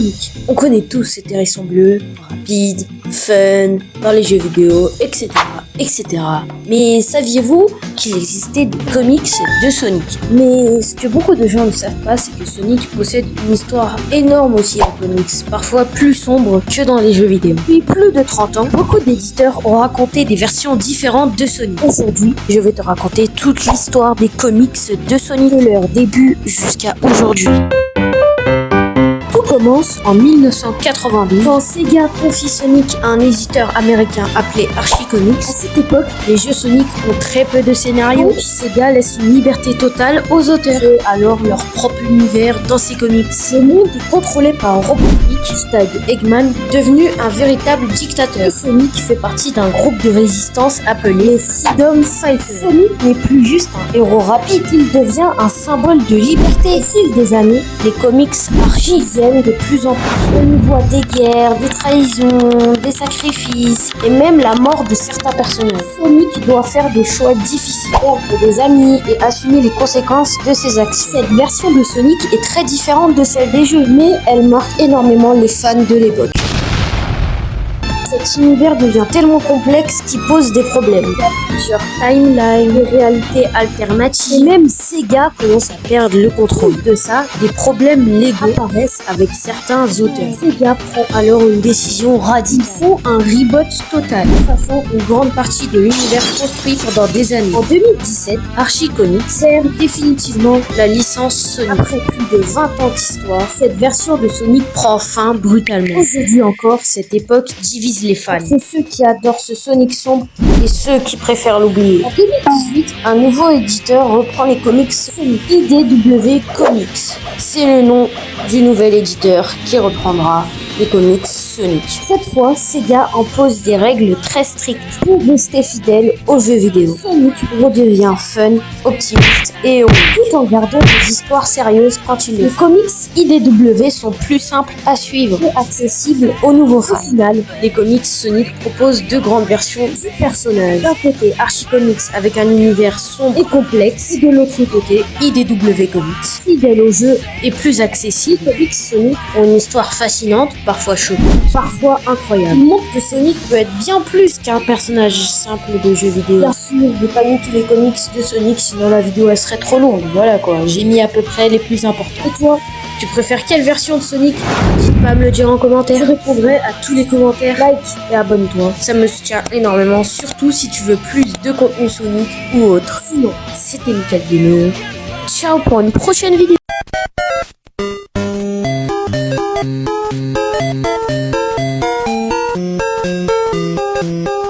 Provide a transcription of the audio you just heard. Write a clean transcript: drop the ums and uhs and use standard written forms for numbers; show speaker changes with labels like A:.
A: Sonic. On connaît tous cet hérisson bleu, rapide, fun, dans les jeux vidéo, etc. etc. Mais saviez-vous qu'il existait des comics de Sonic? Mais ce que beaucoup de gens ne savent pas, c'est que Sonic possède une histoire énorme aussi en comics, parfois plus sombre que dans les jeux vidéo. Depuis plus de 30 ans, beaucoup d'éditeurs ont raconté des versions différentes de Sonic. Aujourd'hui, je vais te raconter toute l'histoire des comics de Sonic, de leur début jusqu'à aujourd'hui. Tout commence en 1982 quand Sega confie Sonic à un éditeur américain appelé Archie Comics. À cette époque, les jeux Sonic ont très peu de scénarios, puis Sega laisse une liberté totale aux auteurs et alors leur propre univers dans ses comics. Le monde est contrôlé par Robotnik, Stag Eggman, devenu un véritable dictateur. Et Sonic fait partie d'un groupe de résistance appelé les Freedom Fighters. Sonic n'est plus juste un héros rapide, il devient un symbole de liberté. Au fil des années, les comics Archie viennent de plus en plus. On y voit des guerres, des trahisons, des sacrifices et même la mort de certains personnages. Sonic doit faire des choix difficiles, perdre des amis et assumer les conséquences de ses actions. Cette version de Sonic est très différente de celle des jeux, mais elle marque énormément les fans de l'époque. Cet univers devient tellement complexe qu'il pose des problèmes. Il y a plusieurs timelines, des réalités alternatives, et même Sega commence à perdre le contrôle. De ça, des problèmes légaux apparaissent avec certains auteurs. Sega prend alors une décision radicale. Ils font un reboot total, effaçant une grande partie de l'univers construit pendant des années. En 2017, Archie Comics perd définitivement la licence Sonic. Après plus de 20 ans d'histoire, cette version de Sonic prend fin brutalement. Aujourd'hui encore, cette époque divise les fans. C'est ceux qui adorent ce Sonic sombre et ceux qui préfèrent l'oublier. En 2018, un nouveau éditeur reprend les comics Sonic, IDW Comics. C'est le nom du nouvel éditeur qui reprendra les comics Sonic. Cette fois, Sega impose des règles très strictes pour rester fidèle aux jeux vidéo. Sonic redevient fun, optimiste et heureux, tout en gardant des histoires sérieuses quand il le faut. Les comics IDW sont plus simples à suivre et accessibles aux nouveaux fans. Au final, les comics Sonic proposent deux grandes versions du personnage. D'un côté, Archie Comics avec un univers sombre et complexe, et de l'autre côté, IDW Comics, fidèle au jeu et plus accessible. Les comics Sonic ont une histoire fascinante, parfois choquante, parfois incroyable. Il montre que Sonic peut être bien plus qu'un personnage simple de jeux vidéo. Bien sûr, je n'ai pas mis tous les comics de Sonic, sinon la vidéo elle serait trop longue. Voilà quoi, j'ai mis à peu près les plus importants. Et toi, tu préfères quelle version de Sonic? N'hésite pas à me le dire en commentaire. Je répondrai à tous les commentaires. Like et abonne-toi. Ça me soutient énormément, surtout si tu veux plus de contenu Sonic ou autre. Sinon, c'était Michael Gamer. Ciao pour une prochaine vidéo.
B: Thank you.